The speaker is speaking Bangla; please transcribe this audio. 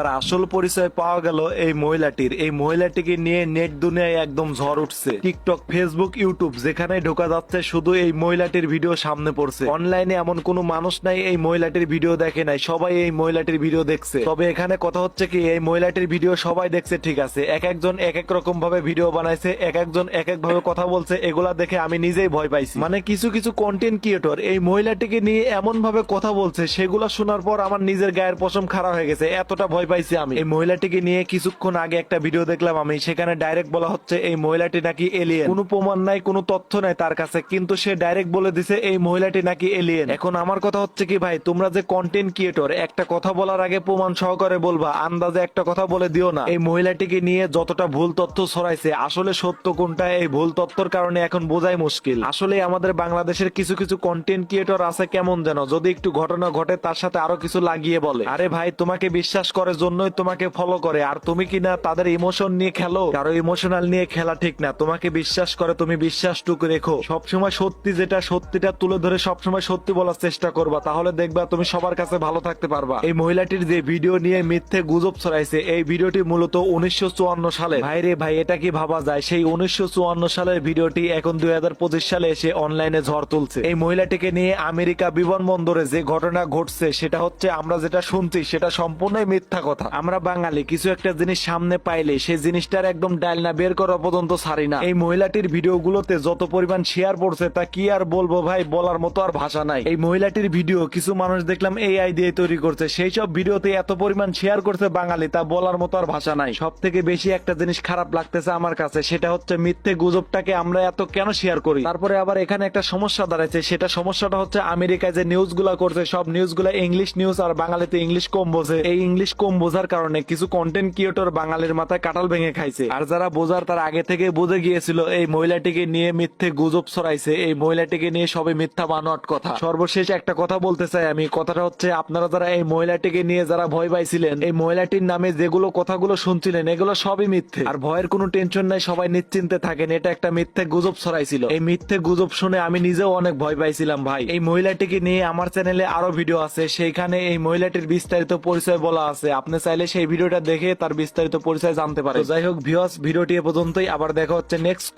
আর আসল পরিচয় পাওয়া গেল এই মহিলাটির। এই মহিলাটিকে নিয়ে নেট দুনিয়ায় একদম ঝড় উঠছে। টিকটক, ফেসবুক, ইউটিউব যেখানে ঢোকা যাচ্ছে শুধু এই মহিলাটির ভিডিও সামনে পড়ছে। অনলাইনে এমন কোনো মানুষ নাই এই মহিলাটির ভিডিও দেখে নাই, সবাই এই মহিলাটির ভিডিও দেখছে। তবে এখানে কথা হচ্ছে কি, এই মহিলাটির ভিডিও সবাই দেখছে ঠিক আছে, এক একজন এক এক রকম ভাবে ভিডিও বানাইছে, এক একজন এক এক ভাবে কথা বলছে। এগুলা দেখে আমি নিজেই ভয় পাইছি। মানে কিছু কিছু কন্টেন্ট ক্রিয়েটর এই মহিলাটিকে নিয়ে এমন ভাবে কথা বলছে, সেগুলা শোনার পর আমার নিজের গায়ের পশম খাড়া হয়ে গেছে, এতটা ভয় পাইছি আমি। এই মহিলাটিকে নিয়ে কিছুক্ষণ আগে একটা ভিডিও দেখলাম আমি, সেখানে ডাইরেক্ট বলা হচ্ছে এই মহিলাটি নাকি এলিয়েন। কোনো প্রমাণ নাই, কোনো তথ্য নাই তার কাছে, কিন্তু সে ডাইরেক্ট বলে দিছে এই মহিলাটি নাকি এলিয়েন। এখন আমার কথা হচ্ছে কি ভাই, তোমরা যে কন্টেন্ট ক্রিয়েটর, একটা কথা বলার আগে প্রমাণ সহকারে বলবা, আন্দাজে একটা কথা বলে দিও না। এই মহিলাটিকে নিয়ে যতটা ভুল তথ্য ছড়াইছে, আসলে সত্য কোনটা এই ভুল তথ্যর কারণে এখন বোঝাই মুশকিল। আসলে আমাদের বাংলাদেশের কিছু কিছু কন্টেন্ট ক্রিয়েটর আছে কেমন যেন, যদি একটু ঘটনা ঘটে তার সাথে আরো কিছু লাগিয়ে বলে। আরে ভাই, তোমাকে বিশ্বাস করে জন্যই তোমাকে ফলো করে, আর তুমি কিনা তাদের ইমোশন নিয়ে খেলো। কারো ইমোশনাল নিয়ে খেলা ঠিক না। তোমাকে বিশ্বাস করে, তুমি বিশ্বাসটুকু রেখো। সবসময় সত্যি যেটা, সত্যিটা তুলে ধরে সবসময় সত্যি বলার চেষ্টা করবা, তাহলে দেখবা তুমি সবার কাছে ভালো থাকতে পারবা। এই মহিলাটির যে ভিডিও নিয়ে মিথ্যে গুজব ছড়াইছে, এই ভিডিওটি মূলত 1954 সালে। ভাই রে ভাই, এটা কি ভাবা যায়? সেই 1954 সালের ভিডিওটি এখন 2025 সালে এসে অনলাইনে ঝড় তুলছে। এই মহিলাটিকে নিয়ে আমেরিকা বিমানবন্দরে যে ঘটনা ঘটছে, সেটা হচ্ছে আমরা যেটা শুনছি সেটা সম্পূর্ণই মিথ্যা কথা। আমরা বাঙালি কিছু একটা জিনিস সামনে পাইলে সেই জিনিসটার একদম ডাল না বের করা পর্যন্ত ছাড়ি না। এই মহিলাটির ভিডিওগুলোতে যত পরিমাণ শেয়ার পড়ছে তা কি আর বলবো ভাই, বলার মতো আর ভাষা নাই। এই মহিলাটির ভিডিও কিছু মানুষ দেখলাম এআই দিয়ে তৈরি করছে, সেই সব ভিডিওতে এত পরিমাণ শেয়ার করছে বাঙালি, তা বলার মতো আর ভাষা নাই। সব থেকে বেশি একটা জিনিস খারাপ লাগতেছে আমার কাছে, সেটা হচ্ছে মিথ্যে গুজবটাকে আমরা এত কেন শেয়ার করি। তারপরে আবার এখানে একটা সমস্যা দাঁড়াচ্ছে, সেটা সমস্যাটা হচ্ছে আমেরিকায় যে নিউজ গুলা করছে, সব নিউজ গুলা ইংলিশ নিউজ, আর বাঙালিতে ইংলিশ কম বোঝে। এই ইংলিশ কম বোঝার কারণে কিছু কন্টেন্ট ক্রিয়েটর বাঙালির মাথায় কাঁঠাল ভেঙে খাইছে। আর যারা বোঝার তার আগে থেকে বুঝে গিয়েছিল এই মহিলাটিকে নিয়ে মিথ্যে গুজব ছড়াইছে, এই মহিলাটিকে নিয়ে সবে মিথ্যা বানোয়াট কথা। সর্বশেষ একটা কথা বলতে চাই আমি, কথাটা হচ্ছে আপনারা যারা এই মহিলাটিকে নিয়ে যারা ভয় পাইছিলেন, এই মহিলাটির নামে যেগুলো কথাগুলো শুনছিলেন, এগুলো সবই মিথ্যে। আর ভয়ের কোনো টেনশন নাই, সবাই নিশ্চিন্তে থাকেন, এটা একটা মিথ্যে গুজব ছড়াইছিল। এই মিথ্যে গুজব শুনে আমি নিজেও অনেক ভয় পাইছিলাম ভাই। এই মহিলাটিকে নিয়ে আমার চ্যানেলে আরো ভিডিও আছে, সেইখানে এই মহিলাটির বিস্তারিত পরিচয় বলা আছে, আপনি চাইলে সেই ভিডিওটা দেখে তার বিস্তারিত পরিচয় জানতে পারেন। যাই হোক ভিউয়ার্স, ভিডিওটি এ পর্যন্তই, আবার দেখা হচ্ছে নেক্সট